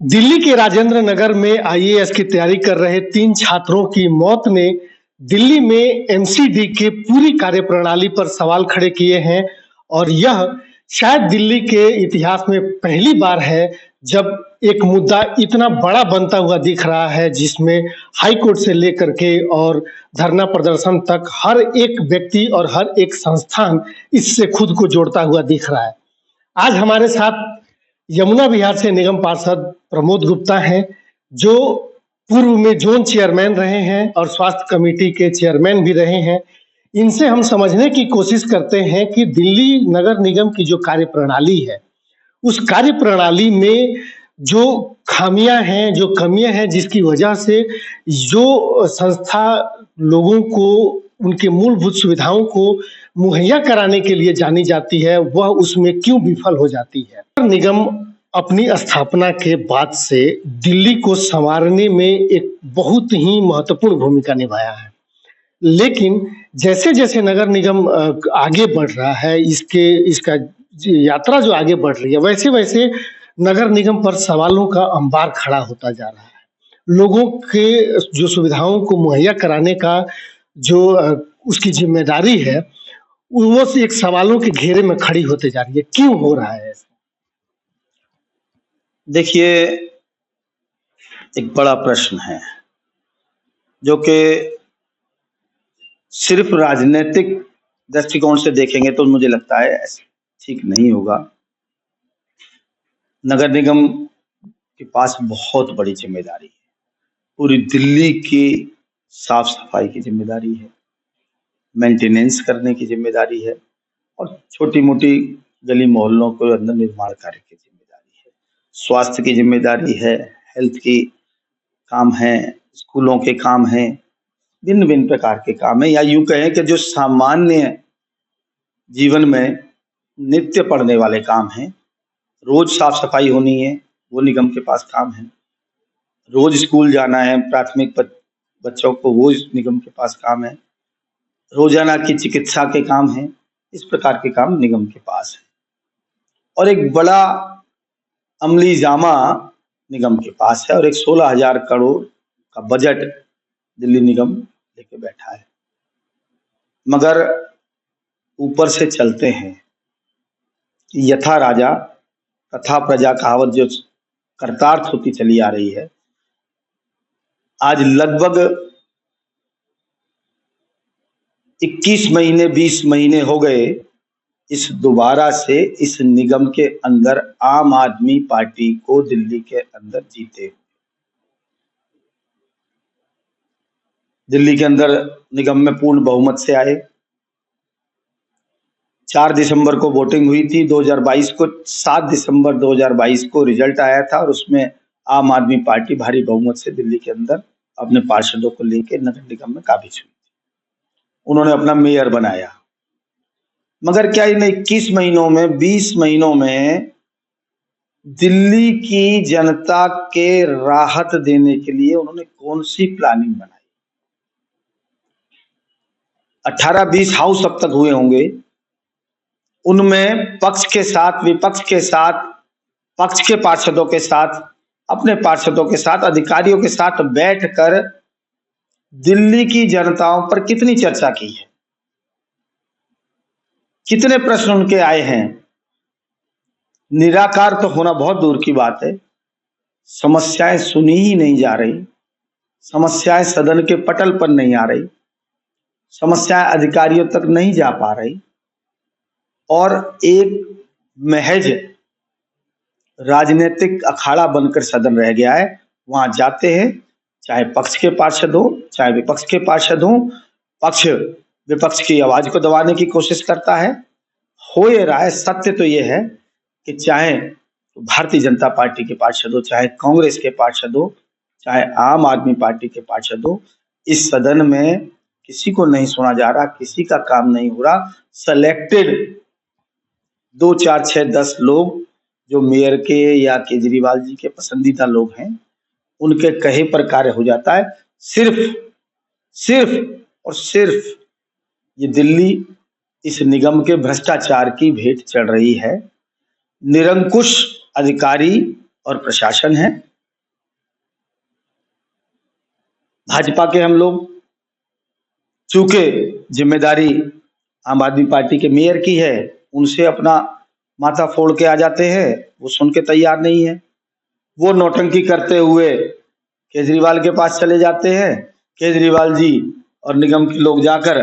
दिल्ली के राजेंद्र नगर में आईएएस की तैयारी कर रहे 3 छात्रों की मौत ने दिल्ली में एमसीडी के पूरी कार्यप्रणाली पर सवाल खड़े किए हैं और यह शायद दिल्ली के इतिहास में पहली बार है जब एक मुद्दा इतना बड़ा बनता हुआ दिख रहा है, जिसमें हाई कोर्ट से लेकर के और धरना प्रदर्शन तक हर एक व्यक्ति और हर एक संस्थान इससे खुद को जोड़ता हुआ दिख रहा है। आज हमारे साथ यमुना विहार से निगम पार्षद प्रमोद गुप्ता हैं, जो पूर्व में जोन चेयरमैन रहे हैं और स्वास्थ्य कमेटी के चेयरमैन भी रहे हैं। इनसे हम समझने की कोशिश करते हैं कि दिल्ली नगर निगम की जो कार्यप्रणाली है, उस कार्यप्रणाली में जो खामियां हैं, जो कमियां हैं, जिसकी वजह से जो संस्था लोगों को उनके मूलभूत सुविधाओं को मुहैया कराने के लिए जानी जाती है, वह उसमें क्यों विफल हो जाती है। निगम अपनी स्थापना के बाद से दिल्ली को संवारने में एक बहुत ही महत्वपूर्ण भूमिका निभाया है, लेकिन जैसे-जैसे नगर निगम आगे बढ़ रहा है, इसका यात्रा जो आगे बढ़ रही है, वैसे-वैसे नगर निगम पर सवालों का अंबार खड़ा होता जा रहा है। लोगों के जो सुविधाओं को मुहैया कराने का जो उसकी जिम्मेदारी है, वो एक सवालों के घेरे में खड़ी होते जा रही है। क्यों हो रहा है ऐसा? देखिए, एक बड़ा प्रश्न है जो कि सिर्फ राजनीतिक दृष्टिकोण से देखेंगे तो मुझे लगता है ठीक नहीं होगा। नगर निगम के पास बहुत बड़ी जिम्मेदारी है। पूरी दिल्ली की साफ सफाई की जिम्मेदारी है, मेंटेनेंस करने की जिम्मेदारी है और छोटी मोटी गली मोहल्लों को अंदर निर्माण कार्य की जिम्मेदारी है। स्वास्थ्य की जिम्मेदारी है, हेल्थ की काम है, स्कूलों के काम हैं, भिन्न भिन्न प्रकार के काम है, या यूं कहें कि जो सामान्य जीवन में नित्य पड़ने वाले काम हैं। रोज साफ सफाई होनी है, वो निगम के पास काम है। रोज स्कूल जाना है प्राथमिक बच्चों को, वो निगम के पास काम है। रोजाना की चिकित्सा के काम है, इस प्रकार के काम निगम के पास है। और एक बड़ा अमली जामा निगम के पास है और एक 16,000 करोड़ का बजट दिल्ली निगम लेके बैठा है। मगर ऊपर से चलते हैं, यथा राजा तथा प्रजा कहावत जो कर्तार्थ होती चली आ रही है। आज लगभग 21 महीने 20 महीने हो गए इस दोबारा से इस निगम के अंदर आम आदमी पार्टी को दिल्ली के अंदर जीते। दिल्ली के अंदर निगम में पूर्ण बहुमत से आए। 4 दिसंबर को वोटिंग हुई थी 2022 को, 7 दिसंबर 2022 को रिजल्ट आया था और उसमें आम आदमी पार्टी भारी बहुमत से दिल्ली के अंदर अपने पार्षदों को लेकर नगर निगम में काबिज हुई। उन्होंने अपना मेयर बनाया। मगर क्या इन 21 महीनों में 20 महीनों में दिल्ली की जनता के राहत देने के लिए उन्होंने कौन सी प्लानिंग बनाई? 18-20 हाउस अब तक हुए होंगे, उनमें पक्ष के साथ, विपक्ष के साथ, पक्ष के पार्षदों के साथ, अपने पार्षदों के साथ, अधिकारियों के साथ बैठकर दिल्ली की जनताओं पर कितनी चर्चा की है, कितने प्रश्न उनके आए हैं। निराकार तो होना बहुत दूर की बात है, समस्याएं सुनी ही नहीं जा रही, समस्याएं सदन के पटल पर नहीं आ रही, समस्याएं अधिकारियों तक नहीं जा पा रही और एक महज राजनीतिक अखाड़ा बनकर सदन रह गया है। वहां जाते हैं, चाहे पक्ष के पार्षद हो चाहे विपक्ष के पार्षद हो, पक्ष विपक्ष की आवाज को दबाने की कोशिश करता है। हो ये रहा है, सत्य तो ये है कि चाहे भारतीय जनता पार्टी के पार्षद हो, चाहे कांग्रेस के पार्षद हो, चाहे आम आदमी पार्टी के पार्षद हो, इस सदन में किसी को नहीं सुना जा रहा, किसी का काम नहीं हो रहा। सेलेक्टेड 2, 4, 6, 10 लोग जो मेयर के या केजरीवाल जी के पसंदीदा लोग हैं, उनके कहे पर कार्य हो जाता है। सिर्फ और सिर्फ ये दिल्ली इस निगम के भ्रष्टाचार की भेंट चढ़ रही है। निरंकुश अधिकारी और प्रशासन है भाजपा के हम लोग, चूंकि जिम्मेदारी आम आदमी पार्टी के मेयर की है, उनसे अपना माथा फोड़ के आ जाते हैं, वो सुन के तैयार नहीं है। वो नौटंकी करते हुए केजरीवाल के पास चले जाते हैं। केजरीवाल जी और निगम के लोग जाकर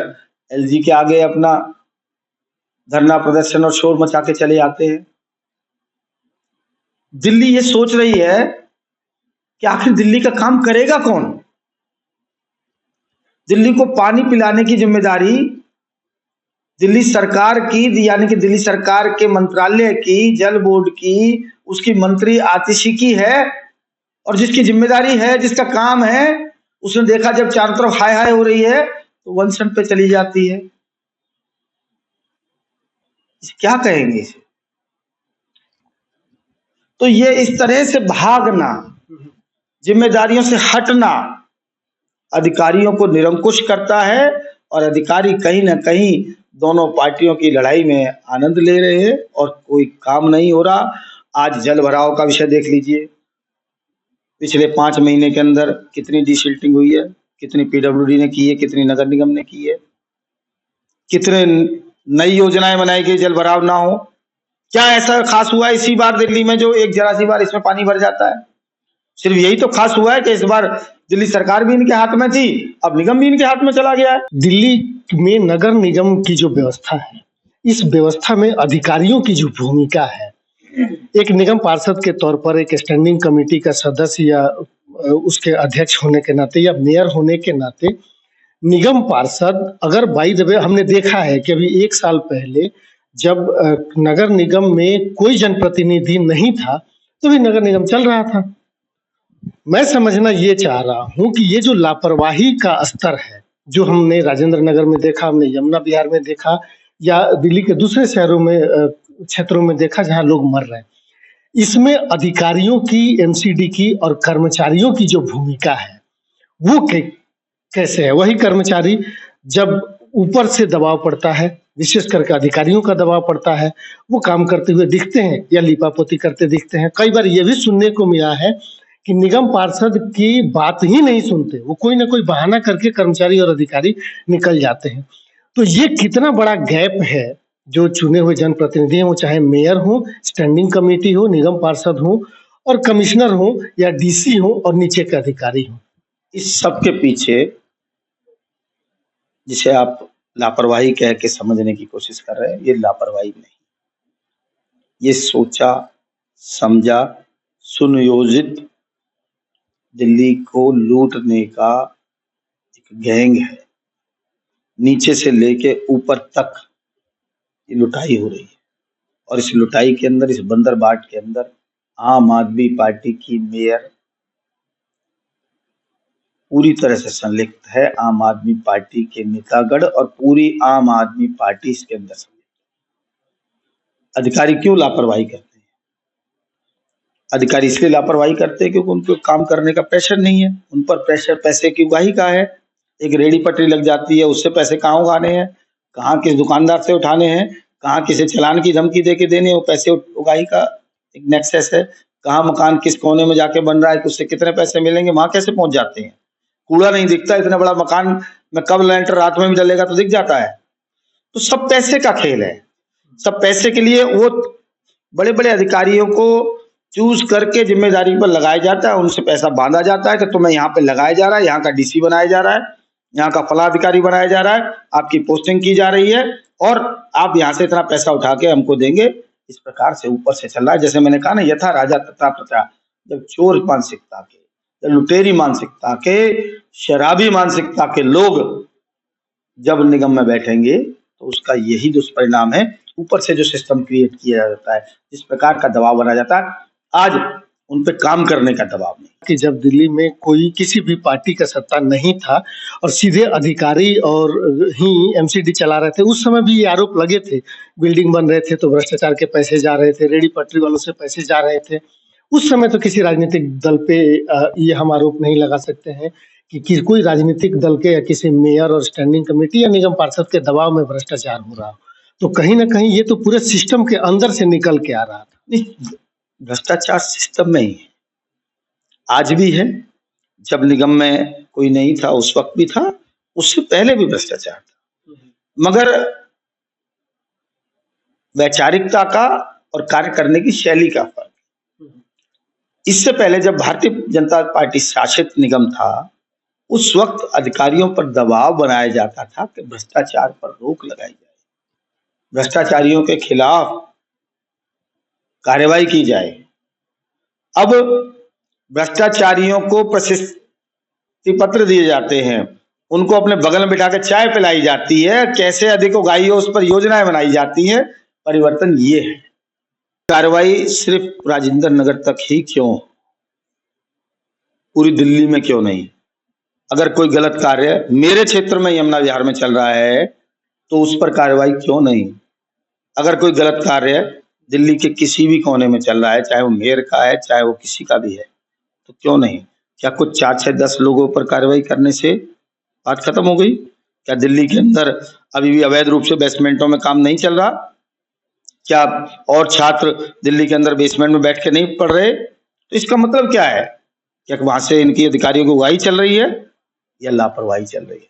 एलजी के आगे अपना धरना प्रदर्शन और शोर मचा के चले आते हैं। दिल्ली ये सोच रही है कि आखिर दिल्ली का काम करेगा कौन। दिल्ली को पानी पिलाने की जिम्मेदारी दिल्ली सरकार की, यानी कि दिल्ली सरकार के मंत्रालय की, जल बोर्ड की, उसकी मंत्री आतिशी की है। और जिसकी जिम्मेदारी है, जिसका काम है, उसने देखा जब चारों तरफ हाय हाय हो रही है तो वन फ्रंट पे चली जाती है। क्या कहेंगे इसे? तो ये इस तरह से भागना, जिम्मेदारियों से हटना अधिकारियों को निरंकुश करता है, और अधिकारी कहीं ना कहीं दोनों पार्टियों की लड़ाई में आनंद ले रहे हैं और कोई काम नहीं हो रहा। आज जल भराव का विषय देख लीजिए, पिछले 5 महीने के अंदर कितनी डिसिल्टिंग हुई है, कितनी पीडब्ल्यूडी ने की है, कितनी नगर निगम ने की है, कितने नई योजनाएं बनाई गई जल भराव ना हो। क्या ऐसा खास हुआ है इसी बार दिल्ली में जो एक जरा सी बार इसमें पानी भर जाता है? सिर्फ यही तो खास हुआ है कि इस बार दिल्ली सरकार भी इनके हाथ में थी, अब निगम भी इनके हाथ में चला गया है। दिल्ली में नगर निगम की जो व्यवस्था है, इस व्यवस्था में अधिकारियों की जो भूमिका है, एक निगम पार्षद के तौर पर, एक स्टैंडिंग कमेटी का सदस्य या उसके अध्यक्ष होने के नाते या मेयर होने के नाते, निगम पार्षद, अगर बाय द वे हमने देखा है कि अभी 1 साल पहले जब नगर निगम में कोई जनप्रतिनिधि नहीं था तो भी नगर निगम चल रहा था। मैं समझना ये चाह रहा हूं कि ये जो लापरवाही का स्तर है, जो हमने राजेंद्र नगर में देखा, हमने यमुना विहार में देखा, या दिल्ली के दूसरे शहरों में, क्षेत्रों में देखा जहां लोग मर रहे हैं, इसमें अधिकारियों की, एमसीडी की और कर्मचारियों की जो भूमिका है वो कैसे है। वही कर्मचारी जब ऊपर से दबाव पड़ता है, विशेष करके अधिकारियों का दबाव पड़ता है, वो काम करते हुए दिखते हैं या लीपापोती करते दिखते हैं। कई बार ये भी सुनने को मिला है कि निगम पार्षद की बात ही नहीं सुनते, वो कोई ना कोई बहाना करके कर्मचारी और अधिकारी निकल जाते हैं। तो ये कितना बड़ा गैप है। जो चुने हुए जनप्रतिनिधि हैं, वो चाहे मेयर हो, स्टैंडिंग कमेटी हो, निगम पार्षद हो और कमिश्नर हो या डीसी हो और नीचे के अधिकारी हो, इस सब के पीछे, जिसे आप लापरवाही कह के समझने की कोशिश कर रहे हैं, ये लापरवाही नहीं, ये सोचा समझा सुनियोजित दिल्ली को लूटने का एक गैंग है। नीचे से लेके ऊपर तक ये लुटाई हो रही है, और इस लुटाई के अंदर, इस बंदरबाट के अंदर आम आदमी पार्टी की मेयर पूरी तरह से संलिप्त है। आम आदमी पार्टी के नेतागण और पूरी आम आदमी पार्टी इसके अंदर संलिप्त है। अधिकारी क्यों लापरवाही करते हैं? अधिकारी इसलिए लापरवाही करते हैं क्योंकि उनको काम करने का प्रेशर नहीं है। उन पर प्रेशर पैसे की उगाही का है। एक रेडी पटरी लग जाती है, उससे पैसे कहाँ उगाने हैं, कहाँ किस दुकानदार से उठाने हैं, कहाँ किसे चलान की धमकी दे के देने, वो पैसे उगाही का एक नेक्सस है। कहाँ मकान किस कोने में जाके बन रहा है, उससे कितने पैसे मिलेंगे, वहां कैसे पहुंच जाते हैं। कूड़ा नहीं दिखता, इतना बड़ा मकान में कब लेंटर रात में भी डलेगा तो दिख जाता है। तो सब पैसे का खेल है। सब पैसे के लिए वो बड़े बड़े अधिकारियों को चूज करके जिम्मेदारी पर लगाया जाता है, उनसे पैसा बांधा जाता है कि तुम्हें यहाँ पे लगाया जा रहा है, यहाँ का डीसी बनाया जा रहा है, यहाँ का फला अधिकारी बनाया जा रहा है, आपकी पोस्टिंग की जा रही है और आप यहाँ से इतना पैसा उठा के हमको देंगे। इस प्रकार से ऊपर से चल रहा है। जैसे मैंने कहा ना, यथा राजा तथा प्रजा। जब चोर मानसिकता के, जब लुटेरी मानसिकता के, शराबी मानसिकता के लोग जब निगम में बैठेंगे तो उसका यही दुष्परिणाम है। ऊपर से जो सिस्टम क्रिएट किया जाता है, जिस प्रकार का दबाव बनाया जाता है, आज उन पे काम करने का दबाव नहीं। कि जब दिल्ली में कोई किसी भी पार्टी का सत्ता नहीं था और सीधे अधिकारी और ही एमसीडी चला रहे थे, उस समय भी ये आरोप लगे थे, बिल्डिंग बन रहे थे तो भ्रष्टाचार के पैसे जा रहे थे, रेडी पटरी वालों से पैसे जा रहे थे। उस समय तो किसी राजनीतिक दल पे ये हम आरोप नहीं लगा सकते हैं कि कोई राजनीतिक दल के या किसी मेयर और स्टैंडिंग कमेटी या निगम पार्षद के दबाव में भ्रष्टाचार हो रहा हो। तो कहीं ना कहीं ये तो पूरे सिस्टम के अंदर से निकल के आ रहा था। भ्रष्टाचार सिस्टम में ही है, आज भी है। जब निगम में कोई नहीं था, उस वक्त भी था, उससे पहले भी भ्रष्टाचार था, मगर वैचारिकता का और कार्य करने की शैली का फर्क। इससे पहले जब भारतीय जनता पार्टी शासित निगम था, उस वक्त अधिकारियों पर दबाव बनाया जाता था कि भ्रष्टाचार पर रोक लगाई जाए, भ्रष्टाचारियों के खिलाफ कार्रवाई की जाए। अब भ्रष्टाचारियों को प्रशस्ति पत्र दिए जाते हैं, उनको अपने बगल में बिठा कर चाय पिलाई जाती है, कैसे अधिक उगाई हो उस पर योजनाएं बनाई जाती हैं। परिवर्तन ये है। कार्रवाई सिर्फ राजेंद्र नगर तक ही क्यों, पूरी दिल्ली में क्यों नहीं? अगर कोई गलत कार्य मेरे क्षेत्र में यमुना विहार में चल रहा है तो उस पर कार्रवाई क्यों नहीं? अगर कोई गलत कार्य दिल्ली के किसी भी कोने में चल रहा है, चाहे वो मेयर का है, चाहे वो किसी का भी है, तो क्यों नहीं? क्या कुछ 4 6 10 लोगों पर कार्रवाई करने से बात खत्म हो गई? क्या दिल्ली के अंदर अभी भी अवैध रूप से बेसमेंटों में काम नहीं चल रहा? क्या और छात्र दिल्ली के अंदर बेसमेंट में बैठ के नहीं पढ़ रहे? तो इसका मतलब क्या है? क्या वहां से इनकी अधिकारियों की उगाही चल रही है या लापरवाही चल रही है?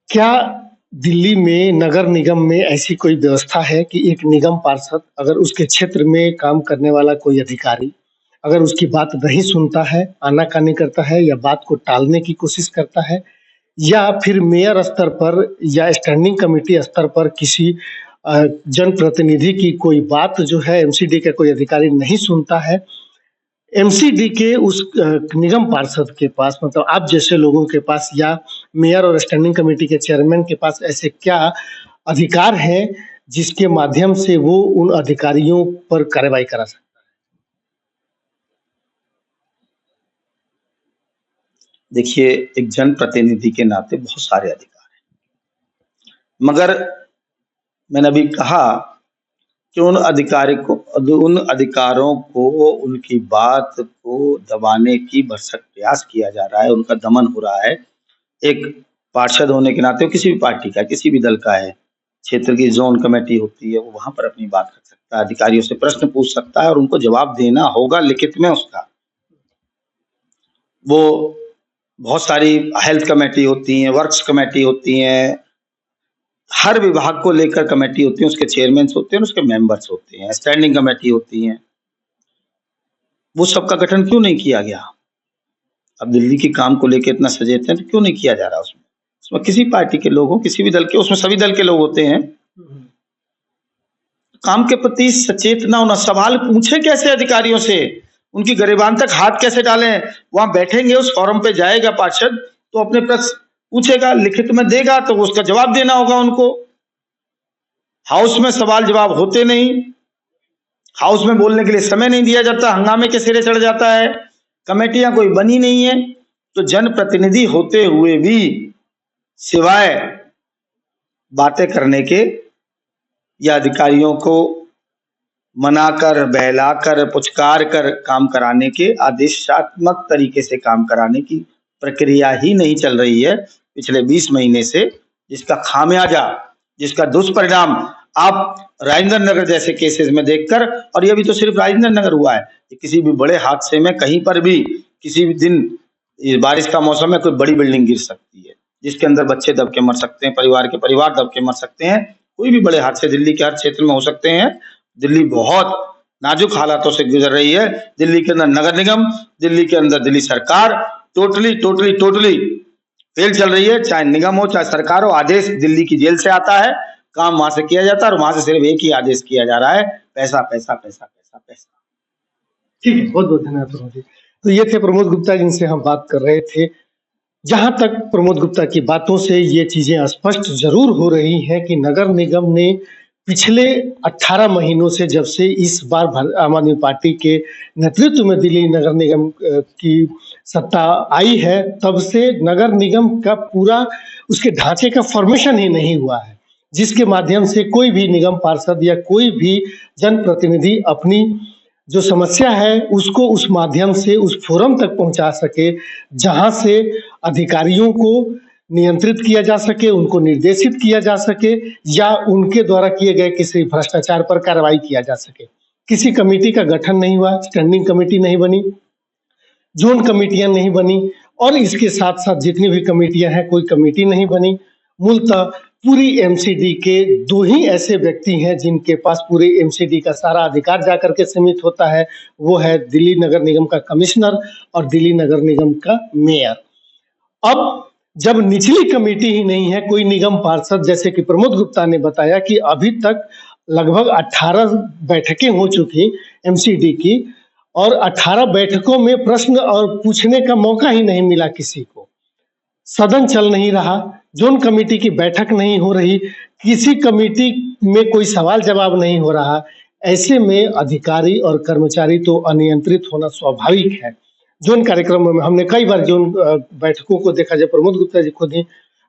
क्या दिल्ली में नगर निगम में ऐसी कोई व्यवस्था है कि एक निगम पार्षद अगर उसके क्षेत्र में काम करने वाला कोई अधिकारी अगर उसकी बात नहीं सुनता है, आनाकानी करता है या बात को टालने की कोशिश करता है, या फिर मेयर स्तर पर या स्टैंडिंग कमेटी स्तर पर किसी जनप्रतिनिधि की कोई बात जो है एमसीडी का कोई अधिकारी नहीं सुनता है, एमसीडी के उस निगम पार्षद के पास, मतलब आप जैसे लोगों के पास या मेयर और स्टैंडिंग कमेटी के चेयरमैन के पास ऐसे क्या अधिकार हैं जिसके माध्यम से वो उन अधिकारियों पर कार्रवाई करा सकता है? देखिए, एक जनप्रतिनिधि के नाते बहुत सारे अधिकार हैं, मगर मैंने अभी कहा कि उन अधिकारों को, उनकी बात को दबाने की भरसक प्रयास किया जा रहा है, उनका दमन हो रहा है। एक पार्षद होने के नाते, किसी भी पार्टी का, किसी भी दल का है, क्षेत्र की जोन कमेटी होती है, वो वहां पर अपनी बात रख सकता है, अधिकारियों से प्रश्न पूछ सकता है और उनको जवाब देना होगा लिखित में उसका। वो बहुत सारी हेल्थ कमेटी होती हैं, वर्क्स कमेटी होती हैं, हर विभाग को लेकर कमेटी होती है, उसके चेयरमैन होते हैं, उसके मेंबर्स होते हैं, स्टैंडिंग कमेटी होती हैं। वो सबका गठन क्यों नहीं किया गया? अब दिल्ली के काम को लेकर इतना सचेत हैं तो क्यों नहीं किया जा रहा? उसमें किसी पार्टी के लोग हो, किसी भी दल के, उसमें सभी दल के लोग होते हैं। काम के प्रति सचेत ना होना, सवाल पूछे कैसे अधिकारियों से, उनकी गरिबान तक हाथ कैसे डालें? वहां बैठेंगे, उस फोरम पे जाएगा पार्षद तो अपने प्रश्न पूछेगा, लिखित में देगा तो उसका जवाब देना होगा उनको। हाउस में सवाल जवाब होते नहीं, हाउस में बोलने के लिए समय नहीं दिया जाता, हंगामे के सिरे चढ़ जाता है, कमेटियां कोई बनी नहीं है। तो जनप्रतिनिधि होते हुए भी सिवाय बातें करने के या अधिकारियों को मनाकर, बहलाकर, पुचकार कर काम कराने के, आदेशात्मक तरीके से काम कराने की प्रक्रिया ही नहीं चल रही है पिछले 20 महीने से, जिसका खामियाजा, जिसका दुष्परिणाम आप राजेंद्र नगर जैसे केसेस में देखकर, और ये भी तो सिर्फ राजेंद्र नगर हुआ है, किसी भी बड़े हादसे में कहीं पर भी किसी भी दिन बारिश का मौसम में कोई बड़ी बिल्डिंग गिर सकती है, जिसके अंदर बच्चे दब के मर सकते हैं, परिवार के परिवार दब के मर सकते हैं, कोई भी बड़े हादसे दिल्ली के हर क्षेत्र में हो सकते हैं। दिल्ली बहुत नाजुक हालातों से गुजर रही है। दिल्ली के अंदर नगर निगम, दिल्ली के अंदर दिल्ली सरकार टोटली फेल चल रही है। चाहे निगम हो, चाहे सरकार हो, आदेश दिल्ली की जेल से आता है, काम वहां से किया जाता है और वहां से सिर्फ एक ही आदेश किया जा रहा है, पैसा पैसा पैसा पैसा पैसा। ठीक है, बहुत बहुत धन्यवाद प्रमोद जी। तो ये थे प्रमोद गुप्ता जिनसे हम बात कर रहे थे। जहां तक प्रमोद गुप्ता की बातों से ये चीजें स्पष्ट जरूर हो रही हैं कि नगर निगम ने पिछले 18 महीनों से, जब से इस बार आम आदमी पार्टी के नेतृत्व में दिल्ली नगर निगम की सत्ता आई है, तब से नगर निगम का पूरा उसके ढांचे का फॉर्मेशन ही नहीं हुआ है, जिसके माध्यम से कोई भी निगम पार्षद या कोई भी जनप्रतिनिधि अपनी जो समस्या है उसको उस माध्यम से उस फोरम तक पहुंचा सके, जहां से अधिकारियों को नियंत्रित किया जा सके, उनको निर्देशित किया जा सके, या उनके द्वारा किए गए किसी भ्रष्टाचार पर कार्रवाई किया जा सके। किसी कमेटी का गठन नहीं हुआ, स्टैंडिंग कमेटी नहीं बनी, जोन कमेटियां नहीं बनी, और इसके साथ साथ जितनी भी कमेटियां हैं, कोई कमेटी नहीं बनी। मूलतः पूरी एमसीडी के दो ही ऐसे व्यक्ति हैं जिनके पास पूरे एमसीडी का सारा अधिकार जाकर के सीमित होता है, वो है दिल्ली नगर निगम का कमिश्नर और दिल्ली नगर निगम का मेयर। अब जब निचली कमेटी ही नहीं है, कोई निगम पार्षद, जैसे कि प्रमोद गुप्ता ने बताया कि अभी तक लगभग 18 बैठकें हो चुकी एमसीडी की और 18 बैठकों में प्रश्न और पूछने का मौका ही नहीं मिला किसी को। सदन चल नहीं रहा, जोन कमेटी की बैठक नहीं हो रही, किसी कमेटी में कोई सवाल जवाब नहीं हो रहा। ऐसे में अधिकारी और कर्मचारी तो अनियंत्रित होना स्वाभाविक है। जोन कार्यक्रमों में हमने कई बार जोन बैठकों को देखा। जब प्रमोद गुप्ता जी खुद ही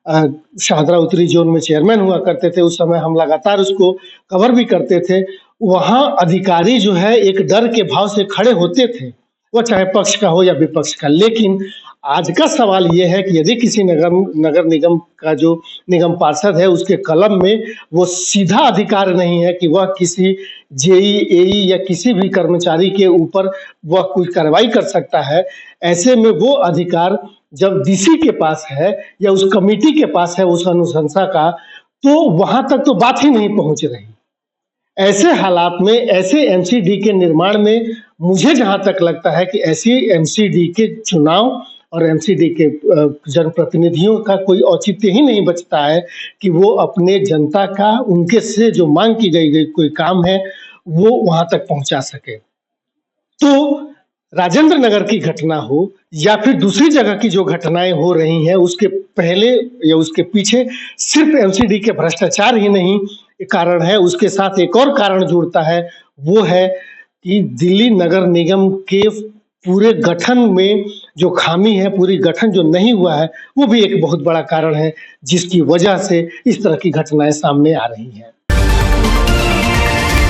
शाहदरा उत्तरी जोन में चेयरमैन हुआ करते थे, उस समय हम लगातार उसको कवर भी करते थे। वहां अधिकारी जो है एक डर के भाव से खड़े होते थे, वो चाहे पक्ष का हो या विपक्ष का। लेकिन आज का सवाल ये है कि यदि किसी नगर निगम का जो निगम पार्षद है उसके कलम में वो सीधा अधिकार नहीं है कि वह किसी जेई एई या किसी भी कर्मचारी के ऊपर वह कोई कार्रवाई कर सकता है, ऐसे में वो अधिकार जब डीसी के पास है या उस कमेटी के पास है उस अनुशंसा का, तो वहां तक तो बात ही नहीं पहुंच रही। ऐसे हालात में, ऐसे एमसीडी के निर्माण में मुझे जहां तक लगता है कि ऐसी एमसीडी के चुनाव और एमसीडी के जनप्रतिनिधियों का कोई औचित्य ही नहीं बचता है कि वो अपने जनता का, उनके से जो मांग की गई कोई काम है वो वहां तक पहुंचा सके। तो राजेंद्र नगर की घटना हो या फिर दूसरी जगह की जो घटनाएं हो रही हैं, उसके पहले या उसके पीछे सिर्फ एमसीडी के भ्रष्टाचार ही नहीं कारण है, उसके साथ एक और कारण जुड़ता है, वो है कि दिल्ली नगर निगम के पूरे गठन में जो खामी है, पूरी गठन जो नहीं हुआ है, वो भी एक बहुत बड़ा कारण है जिसकी वजह से इस तरह की घटनाएं सामने आ रही हैं।